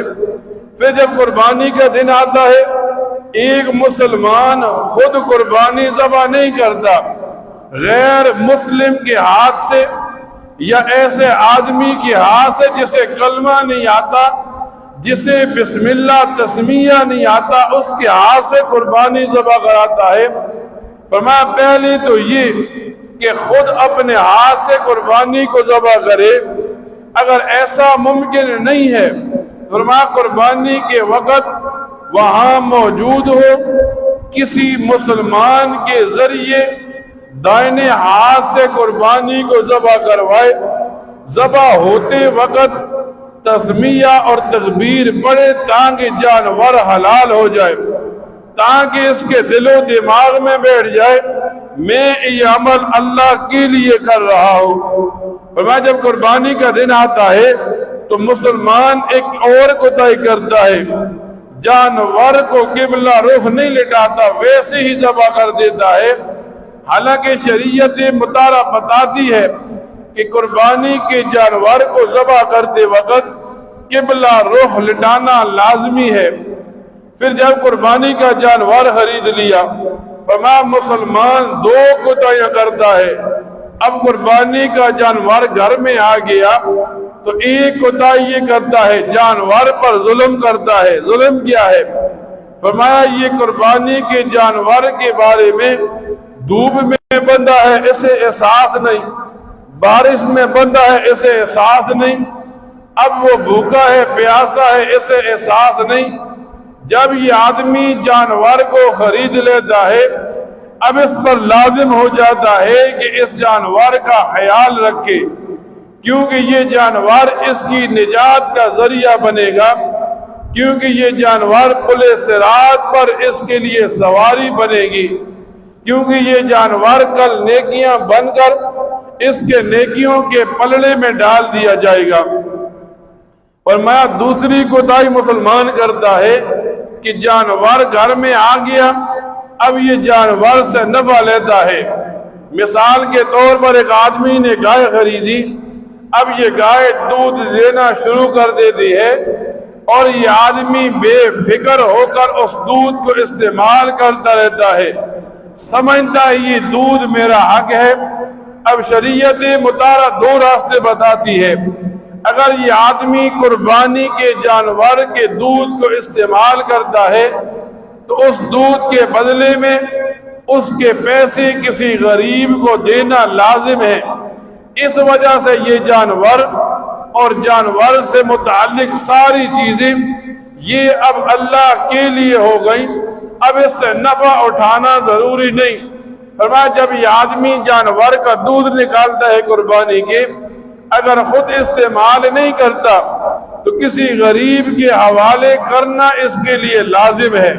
پھر جب قربانی کا دن آتا ہے، ایک مسلمان خود قربانی ذبح نہیں کرتا، غیر مسلم کے ہاتھ سے یا ایسے آدمی کے ہاتھ سے جسے کلمہ نہیں آتا، جسے بسم اللہ تسمیہ نہیں آتا، اس کے ہاتھ سے قربانی ذبح کراتا ہے۔ فرمایا پہلے تو یہ کہ خود اپنے ہاتھ سے قربانی کو ذبح کرے۔ اگر ایسا ممکن نہیں ہے، فرمایا قربانی کے وقت وہاں موجود ہو، کسی مسلمان کے ذریعے دائنے ہاتھ سے قربانی کو ذبح کروائے، ذبح ہوتے وقت تسمیہ اور تکبیر پڑھے تاکہ جانور حلال ہو جائے، تاکہ اس کے دل و دماغ میں بیٹھ جائے میں یہ عمل اللہ کے لیے کر رہا ہوں۔ فرمایا جب قربانی کا دن آتا ہے تو مسلمان ایک اور کوتاہی کرتا ہے، جانور کو قبلہ رخ نہیں لٹاتا، ویسے ہی ذبح کر دیتا ہے۔ حالانکہ شریعت مطالعہ بتاتی ہے کہ قربانی کے جانور کو ذبح کرتے وقت قبلہ رخ لٹانا لازمی ہے۔ پھر جب قربانی کا جانور خرید لیا، فرمایا مسلمان دو کوتاہیاں کرتا ہے۔ اب قربانی کا جانور گھر میں آ گیا تو ایک کوتاہی یہ کرتا ہے، جانور پر ظلم کرتا ہے۔ ظلم کیا ہے؟ فرمایا یہ قربانی کے جانور کے بارے میں دھوپ میں بندہ ہے اسے احساس نہیں، بارش میں بندہ ہے اسے احساس نہیں، اب وہ بھوکا ہے پیاسا ہے اسے احساس نہیں۔ جب یہ آدمی جانور کو خرید لیتا ہے، اب اس پر لازم ہو جاتا ہے کہ اس جانور کا خیال رکھے، کیونکہ یہ جانور اس کی نجات کا ذریعہ بنے گا، کیونکہ یہ جانور پل صراط پر اس کے لیے سواری بنے گی، کیونکہ یہ جانور کل نیکیاں بن کر اس کے نیکیوں کے پلڑے میں ڈال دیا جائے گا۔ فرمایا دوسری کوتاہی مسلمان کرتا ہے کہ جانور گھر میں آ گیا، اب یہ جانور سے نفع لیتا ہے۔ مثال کے طور پر ایک آدمی نے گائے خریدی، اب یہ گائے دودھ دینا شروع کر دیتی ہے اور یہ آدمی بے فکر ہو کر اس دودھ کو استعمال کرتا رہتا ہے، سمجھتا ہے یہ دودھ میرا حق ہے۔ اب شریعت مطالعہ دو راستے بتاتی ہے۔ اگر یہ آدمی قربانی کے جانور کے دودھ کو استعمال کرتا ہے تو اس دودھ کے بدلے میں اس کے پیسے کسی غریب کو دینا لازم ہے۔ اس وجہ سے یہ جانور اور جانور سے متعلق ساری چیزیں یہ اب اللہ کے لیے ہو گئیں، اب اس سے نفع اٹھانا ضروری نہیں۔ فرمایا جب یہ آدمی جانور کا دودھ نکالتا ہے قربانی کے، اگر خود استعمال نہیں کرتا تو کسی غریب کے حوالے کرنا اس کے لیے لازم ہے۔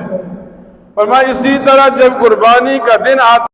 فرمایا اسی طرح جب قربانی کا دن آتا